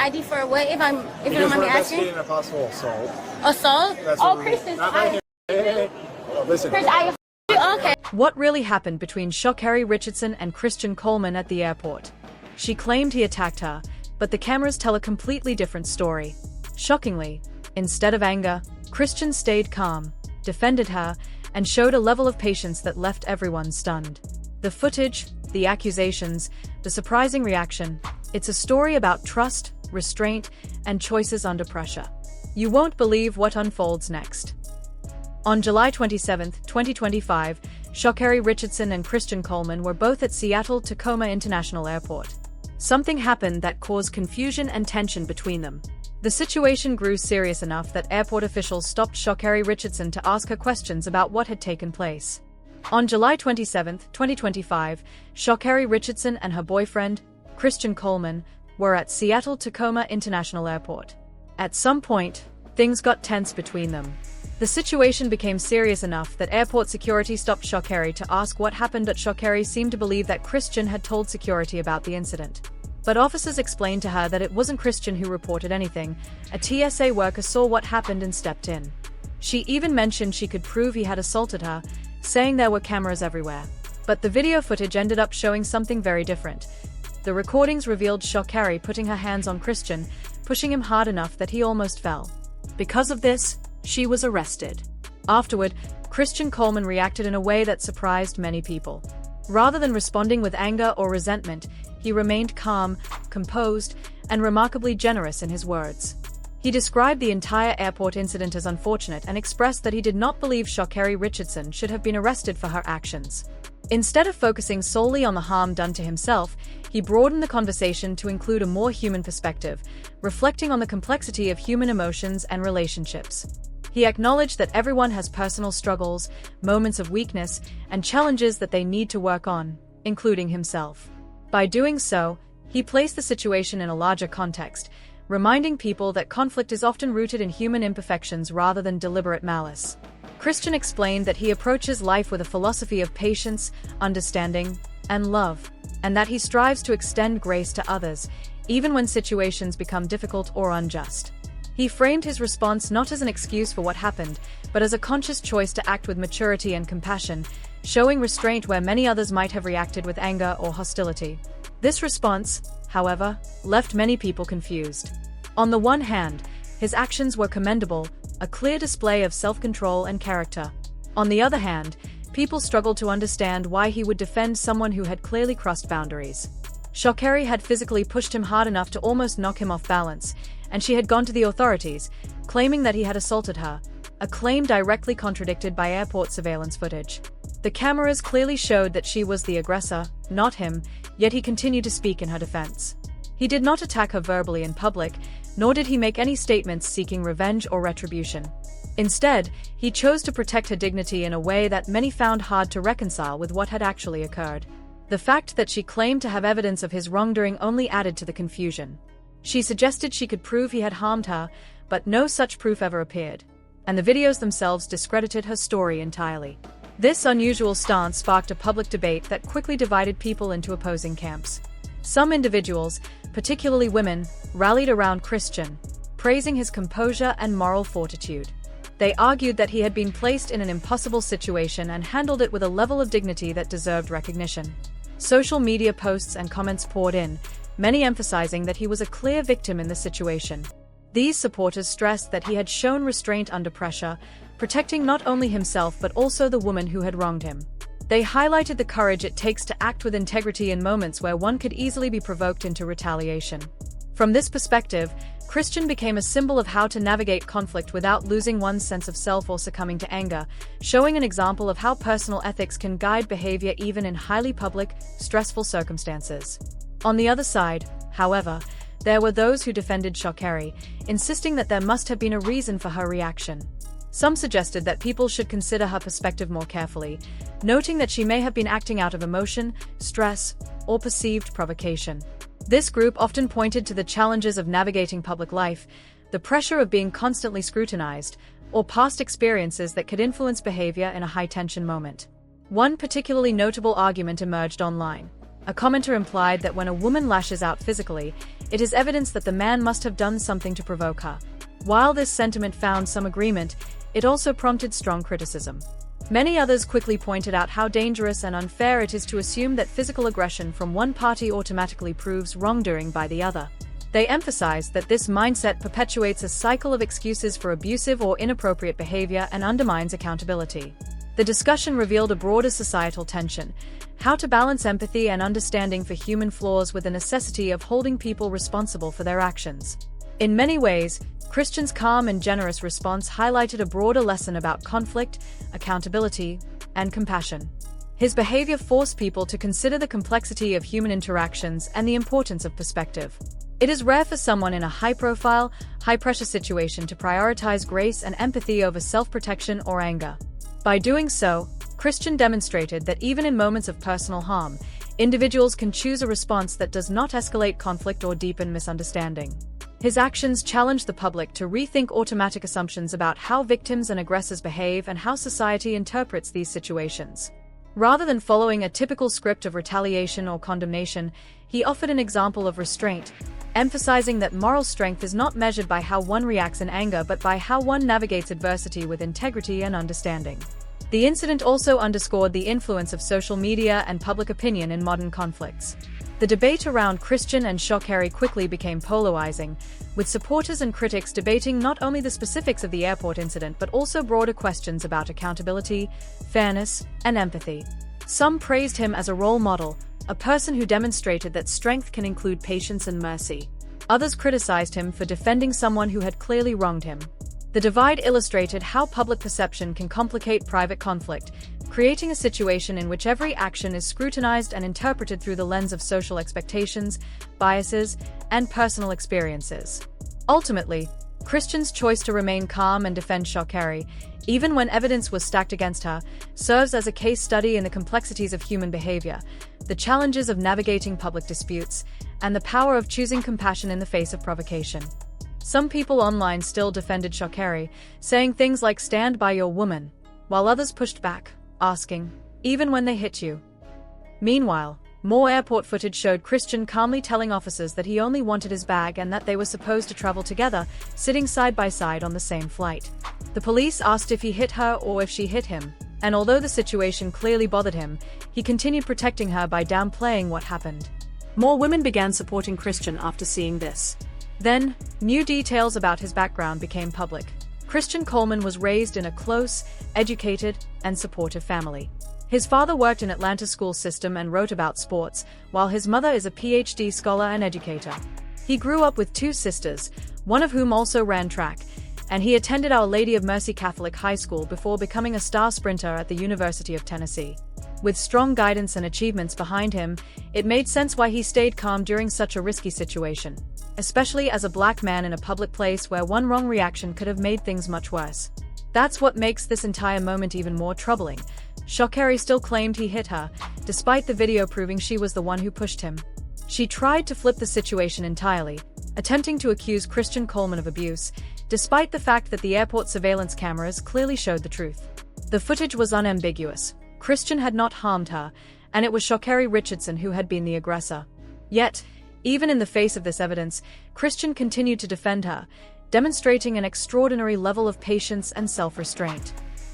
ID for what? If you Because don't mind we're me asking. investigating a possible assault. Assault? That's Oh, what Christian. Not right here. Hey. Oh, listen. Chris, okay. What really happened between Sha'Carri Richardson and Christian Coleman at the airport? She claimed he attacked her, but the cameras tell a completely different story. Shockingly, instead of anger, Christian stayed calm, defended her, and showed a level of patience that left everyone stunned. The footage, the accusations, the surprising reaction, it's a story about trust, restraint, and choices under pressure. You won't believe what unfolds next. On July 27, 2025, Sha'Carri Richardson and Christian Coleman were both at Seattle-Tacoma International Airport. Something happened that caused confusion and tension between them. The situation grew serious enough that airport officials stopped Sha'Carri Richardson to ask her questions about what had taken place. On July 27, 2025, Sha'Carri Richardson and her boyfriend, Christian Coleman, were at Seattle-Tacoma International Airport. At some point, things got tense between them. The situation became serious enough that airport security stopped Sha'Carri to ask what happened, but Sha'Carri seemed to believe that Christian had told security about the incident. But officers explained to her that it wasn't Christian who reported anything. A TSA worker saw what happened and stepped in. She even mentioned she could prove he had assaulted her, saying there were cameras everywhere. But the video footage ended up showing something very different. The recordings revealed Sha'Carri putting her hands on Christian, pushing him hard enough that he almost fell. Because of this, she was arrested. Afterward, Christian Coleman reacted in a way that surprised many people. Rather than responding with anger or resentment, he remained calm, composed, and remarkably generous in his words. He described the entire airport incident as unfortunate and expressed that he did not believe Sha'Carri Richardson should have been arrested for her actions. Instead of focusing solely on the harm done to himself, he broadened the conversation to include a more human perspective, reflecting on the complexity of human emotions and relationships. He acknowledged that everyone has personal struggles, moments of weakness, and challenges that they need to work on, including himself. By doing so, he placed the situation in a larger context, reminding people that conflict is often rooted in human imperfections rather than deliberate malice. Christian explained that he approaches life with a philosophy of patience, understanding, and love, and that he strives to extend grace to others, even when situations become difficult or unjust. He framed his response not as an excuse for what happened, but as a conscious choice to act with maturity and compassion, showing restraint where many others might have reacted with anger or hostility. This response, however, left many people confused. On the one hand, his actions were commendable, a clear display of self-control and character. On the other hand, people struggled to understand why he would defend someone who had clearly crossed boundaries. Sha'Carri had physically pushed him hard enough to almost knock him off balance, and she had gone to the authorities, claiming that he had assaulted her, a claim directly contradicted by airport surveillance footage. The cameras clearly showed that she was the aggressor, not him, yet he continued to speak in her defense. He did not attack her verbally in public, nor did he make any statements seeking revenge or retribution. Instead, he chose to protect her dignity in a way that many found hard to reconcile with what had actually occurred. The fact that she claimed to have evidence of his wrongdoing only added to the confusion. She suggested she could prove he had harmed her, but no such proof ever appeared, and the videos themselves discredited her story entirely. This unusual stance sparked a public debate that quickly divided people into opposing camps. Some individuals, particularly women, rallied around Christian, praising his composure and moral fortitude. They argued that he had been placed in an impossible situation and handled it with a level of dignity that deserved recognition. Social media posts and comments poured in, many emphasizing that he was a clear victim in the situation. These supporters stressed that he had shown restraint under pressure, protecting not only himself but also the woman who had wronged him. They highlighted the courage it takes to act with integrity in moments where one could easily be provoked into retaliation. From this perspective, Christian became a symbol of how to navigate conflict without losing one's sense of self or succumbing to anger, showing an example of how personal ethics can guide behavior even in highly public, stressful circumstances. On the other side, however, there were those who defended Sha'Carri, insisting that there must have been a reason for her reaction. Some suggested that people should consider her perspective more carefully, noting that she may have been acting out of emotion, stress, or perceived provocation. This group often pointed to the challenges of navigating public life, the pressure of being constantly scrutinized, or past experiences that could influence behavior in a high-tension moment. One particularly notable argument emerged online. A commenter implied that when a woman lashes out physically, it is evidence that the man must have done something to provoke her. While this sentiment found some agreement, it also prompted strong criticism. Many others quickly pointed out how dangerous and unfair it is to assume that physical aggression from one party automatically proves wrongdoing by the other. They emphasized that this mindset perpetuates a cycle of excuses for abusive or inappropriate behavior and undermines accountability. The discussion revealed a broader societal tension: how to balance empathy and understanding for human flaws with the necessity of holding people responsible for their actions. In many ways, Christian's calm and generous response highlighted a broader lesson about conflict, accountability, and compassion. His behavior forced people to consider the complexity of human interactions and the importance of perspective. It is rare for someone in a high-profile, high-pressure situation to prioritize grace and empathy over self-protection or anger. By doing so, Christian demonstrated that even in moments of personal harm, individuals can choose a response that does not escalate conflict or deepen misunderstanding. His actions challenged the public to rethink automatic assumptions about how victims and aggressors behave and how society interprets these situations. Rather than following a typical script of retaliation or condemnation, he offered an example of restraint, emphasizing that moral strength is not measured by how one reacts in anger but by how one navigates adversity with integrity and understanding. The incident also underscored the influence of social media and public opinion in modern conflicts. The debate around Christian and Sha'Carri quickly became polarizing, with supporters and critics debating not only the specifics of the airport incident but also broader questions about accountability, fairness, and empathy. Some praised him as a role model, a person who demonstrated that strength can include patience and mercy. Others criticized him for defending someone who had clearly wronged him. The divide illustrated how public perception can complicate private conflict, creating a situation in which every action is scrutinized and interpreted through the lens of social expectations, biases, and personal experiences. Ultimately, Christian's choice to remain calm and defend Sha'Carri, even when evidence was stacked against her, serves as a case study in the complexities of human behavior, the challenges of navigating public disputes, and the power of choosing compassion in the face of provocation. Some people online still defended Sha'Carri, saying things like "stand by your woman," while others pushed back, asking, "even when they hit you?" Meanwhile, more airport footage showed Christian calmly telling officers that he only wanted his bag and that they were supposed to travel together, sitting side by side on the same flight. The police asked if he hit her or if she hit him, and although the situation clearly bothered him, he continued protecting her by downplaying what happened. More women began supporting Christian after seeing this. Then, new details about his background became public. Christian Coleman was raised in a close, educated, and supportive family. His father worked in Atlanta's school system and wrote about sports, while his mother is a PhD scholar and educator. He grew up with two sisters, one of whom also ran track, and he attended Our Lady of Mercy Catholic High School before becoming a star sprinter at the University of Tennessee. With strong guidance and achievements behind him, it made sense why he stayed calm during such a risky situation, especially as a black man in a public place where one wrong reaction could have made things much worse. That's what makes this entire moment even more troubling. Sha'Carri still claimed he hit her, despite the video proving she was the one who pushed him. She tried to flip the situation entirely, attempting to accuse Christian Coleman of abuse, despite the fact that the airport surveillance cameras clearly showed the truth. The footage was unambiguous. Christian had not harmed her, and it was Sha'Carri Richardson who had been the aggressor. Yet, even in the face of this evidence, Christian continued to defend her, demonstrating an extraordinary level of patience and self-restraint.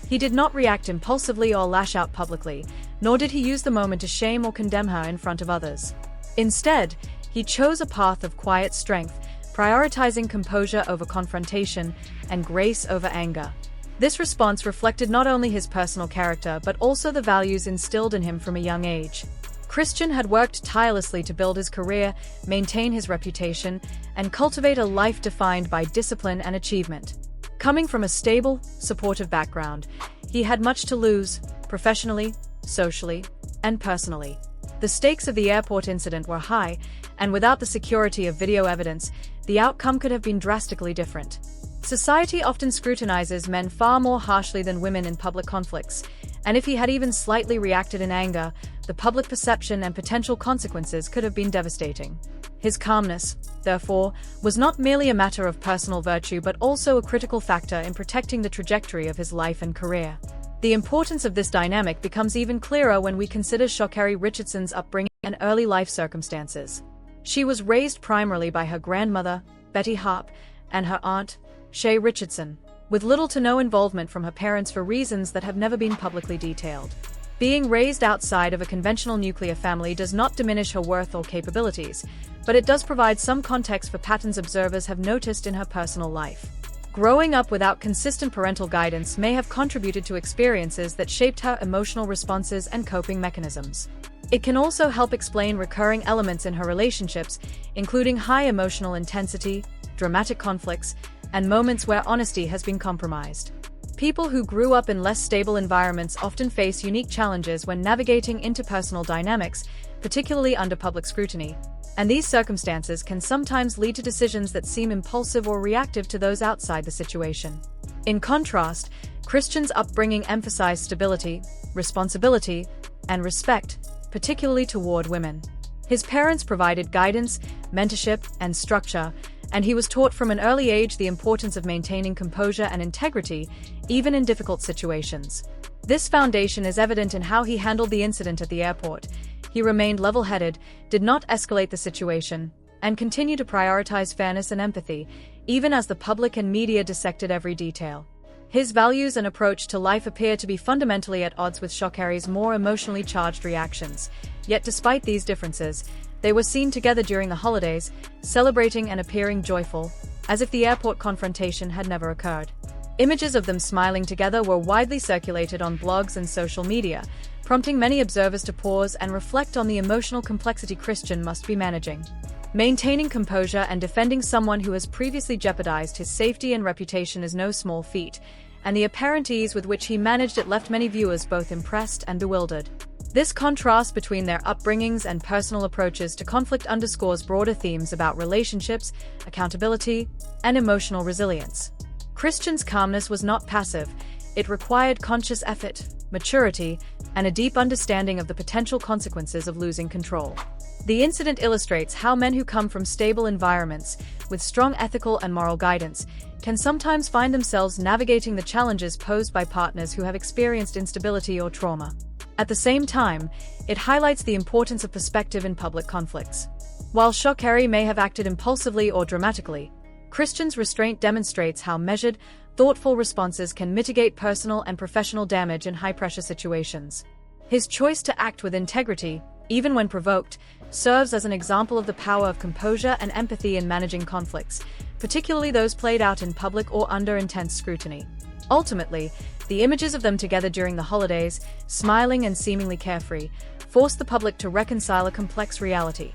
He did not react impulsively or lash out publicly, nor did he use the moment to shame or condemn her in front of others. Instead, he chose a path of quiet strength, prioritizing composure over confrontation and grace over anger. This response reflected not only his personal character but also the values instilled in him from a young age. Christian had worked tirelessly to build his career, maintain his reputation, and cultivate a life defined by discipline and achievement. Coming from a stable, supportive background, he had much to lose, professionally, socially, and personally. The stakes of the airport incident were high, and without the security of video evidence, the outcome could have been drastically different. Society often scrutinizes men far more harshly than women in public conflicts, and if he had even slightly reacted in anger, the public perception and potential consequences could have been devastating. His calmness, therefore, was not merely a matter of personal virtue but also a critical factor in protecting the trajectory of his life and career. The importance of this dynamic becomes even clearer when we consider Sha'Carri Richardson's upbringing and early life circumstances. She was raised primarily by her grandmother, Betty Harp, and her aunt, Sha'Carri Richardson, with little to no involvement from her parents for reasons that have never been publicly detailed. Being raised outside of a conventional nuclear family does not diminish her worth or capabilities, but it does provide some context for patterns observers have noticed in her personal life. Growing up without consistent parental guidance may have contributed to experiences that shaped her emotional responses and coping mechanisms. It can also help explain recurring elements in her relationships, including high emotional intensity, dramatic conflicts, and moments where honesty has been compromised. People who grew up in less stable environments often face unique challenges when navigating interpersonal dynamics, particularly under public scrutiny, and these circumstances can sometimes lead to decisions that seem impulsive or reactive to those outside the situation. In contrast, Christian's upbringing emphasized stability, responsibility, and respect, particularly toward women. His parents provided guidance, mentorship, and structure, and he was taught from an early age the importance of maintaining composure and integrity, even in difficult situations. This foundation is evident in how he handled the incident at the airport. He remained level-headed, did not escalate the situation, and continued to prioritize fairness and empathy, even as the public and media dissected every detail. His values and approach to life appear to be fundamentally at odds with Sha'Carri's more emotionally charged reactions. Yet despite these differences, they were seen together during the holidays, celebrating and appearing joyful, as if the airport confrontation had never occurred. Images of them smiling together were widely circulated on blogs and social media, prompting many observers to pause and reflect on the emotional complexity Christian must be managing. Maintaining composure and defending someone who has previously jeopardized his safety and reputation is no small feat, and the apparent ease with which he managed it left many viewers both impressed and bewildered. This contrast between their upbringings and personal approaches to conflict underscores broader themes about relationships, accountability, and emotional resilience. Christian's calmness was not passive. It required conscious effort, maturity, and a deep understanding of the potential consequences of losing control. The incident illustrates how men who come from stable environments, with strong ethical and moral guidance, can sometimes find themselves navigating the challenges posed by partners who have experienced instability or trauma. At the same time, it highlights the importance of perspective in public conflicts. While Sha'Carri may have acted impulsively or dramatically, Christian's restraint demonstrates how measured, thoughtful responses can mitigate personal and professional damage in high-pressure situations. His choice to act with integrity, even when provoked, serves as an example of the power of composure and empathy in managing conflicts, particularly those played out in public or under intense scrutiny. Ultimately, the images of them together during the holidays, smiling and seemingly carefree, forced the public to reconcile a complex reality.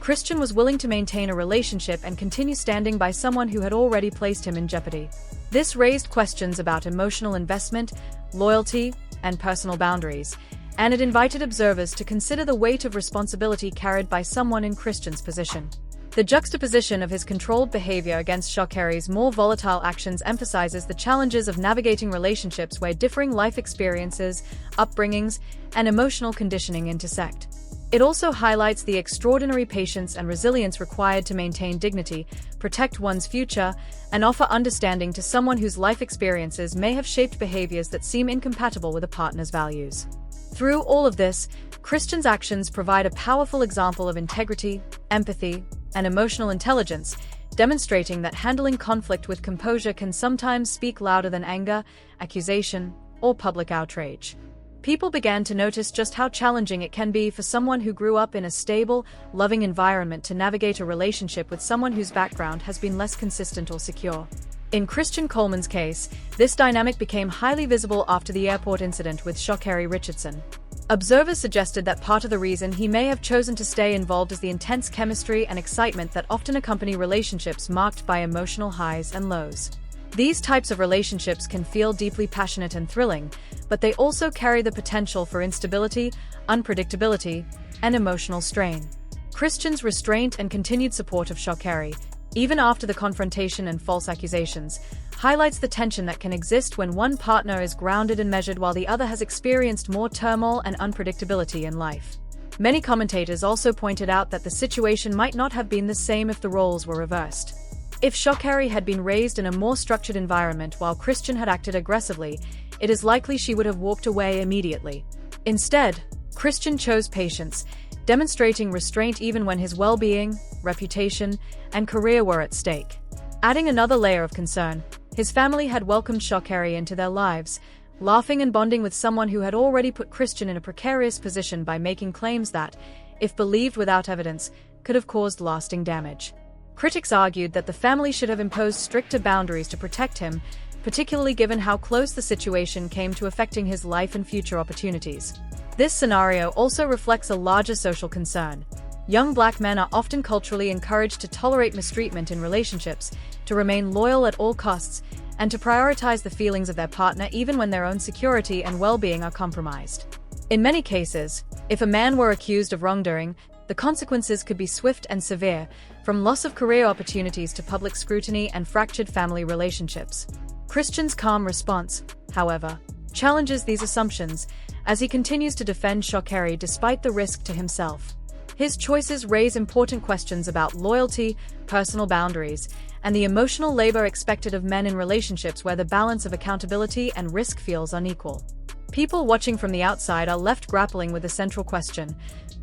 Christian was willing to maintain a relationship and continue standing by someone who had already placed him in jeopardy. This raised questions about emotional investment, loyalty, and personal boundaries, and it invited observers to consider the weight of responsibility carried by someone in Christian's position. The juxtaposition of his controlled behavior against Sha'Carri's more volatile actions emphasizes the challenges of navigating relationships where differing life experiences, upbringings, and emotional conditioning intersect. It also highlights the extraordinary patience and resilience required to maintain dignity, protect one's future, and offer understanding to someone whose life experiences may have shaped behaviors that seem incompatible with a partner's values. Through all of this, Christian's actions provide a powerful example of integrity, empathy, and emotional intelligence, demonstrating that handling conflict with composure can sometimes speak louder than anger, accusation, or public outrage. People began to notice just how challenging it can be for someone who grew up in a stable, loving environment to navigate a relationship with someone whose background has been less consistent or secure. In Christian Coleman's case, this dynamic became highly visible after the airport incident with Sha'Carri Richardson. Observers suggested that part of the reason he may have chosen to stay involved is the intense chemistry and excitement that often accompany relationships marked by emotional highs and lows. These types of relationships can feel deeply passionate and thrilling, but they also carry the potential for instability, unpredictability, and emotional strain. Christian's restraint and continued support of Sha'Carri, even after the confrontation and false accusations, highlights the tension that can exist when one partner is grounded and measured while the other has experienced more turmoil and unpredictability in life. Many commentators also pointed out that the situation might not have been the same if the roles were reversed. If Sha'Carri had been raised in a more structured environment while Christian had acted aggressively, it is likely she would have walked away immediately. Instead, Christian chose patience, demonstrating restraint even when his well-being, reputation, and career were at stake. Adding another layer of concern, his family had welcomed Sha'Carri into their lives, laughing and bonding with someone who had already put Christian in a precarious position by making claims that, if believed without evidence, could have caused lasting damage. Critics argued that the family should have imposed stricter boundaries to protect him, particularly given how close the situation came to affecting his life and future opportunities. This scenario also reflects a larger social concern. Young black men are often culturally encouraged to tolerate mistreatment in relationships, to remain loyal at all costs, and to prioritize the feelings of their partner even when their own security and well-being are compromised. In many cases, if a man were accused of wrongdoing, the consequences could be swift and severe, from loss of career opportunities to public scrutiny and fractured family relationships. Christian's calm response, however, challenges these assumptions as he continues to defend Sha'Carri despite the risk to himself. His choices raise important questions about loyalty, personal boundaries, and the emotional labor expected of men in relationships where the balance of accountability and risk feels unequal. People watching from the outside are left grappling with a central question: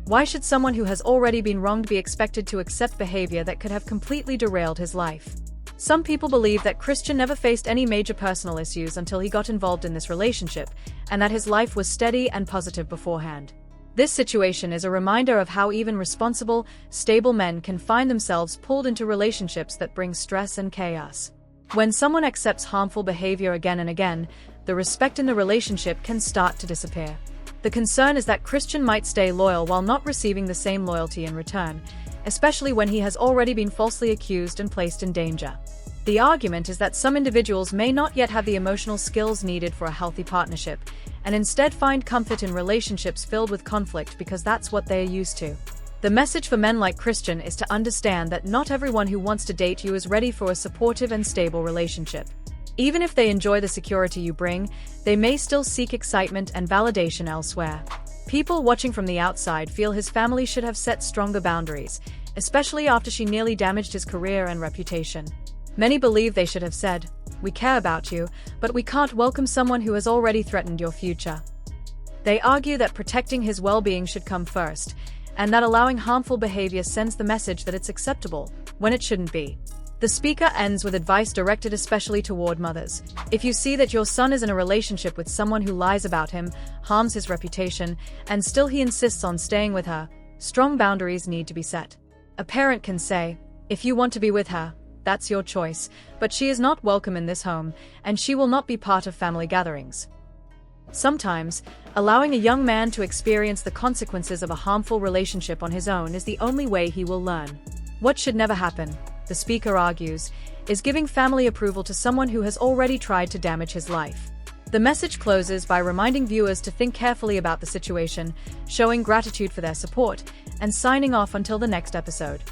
why should someone who has already been wronged be expected to accept behavior that could have completely derailed his life? Some people believe that Christian never faced any major personal issues until he got involved in this relationship, and that his life was steady and positive beforehand. This situation is a reminder of how even responsible, stable men can find themselves pulled into relationships that bring stress and chaos. When someone accepts harmful behavior again and again, the respect in the relationship can start to disappear. The concern is that Christian might stay loyal while not receiving the same loyalty in return, especially when he has already been falsely accused and placed in danger. The argument is that some individuals may not yet have the emotional skills needed for a healthy partnership, and instead find comfort in relationships filled with conflict because that's what they are used to. The message for men like Christian is to understand that not everyone who wants to date you is ready for a supportive and stable relationship. Even if they enjoy the security you bring, they may still seek excitement and validation elsewhere. People watching from the outside feel his family should have set stronger boundaries, especially after she nearly damaged his career and reputation. Many believe they should have said, "We care about you, but we can't welcome someone who has already threatened your future." They argue that protecting his well-being should come first, and that allowing harmful behavior sends the message that it's acceptable, when it shouldn't be. The speaker ends with advice directed especially toward mothers. If you see that your son is in a relationship with someone who lies about him, harms his reputation, and still he insists on staying with her, strong boundaries need to be set. A parent can say, "If you want to be with her, that's your choice, but she is not welcome in this home, and she will not be part of family gatherings." Sometimes, allowing a young man to experience the consequences of a harmful relationship on his own is the only way he will learn. What should never happen, the speaker argues, is giving family approval to someone who has already tried to damage his life. The message closes by reminding viewers to think carefully about the situation, showing gratitude for their support, and signing off until the next episode.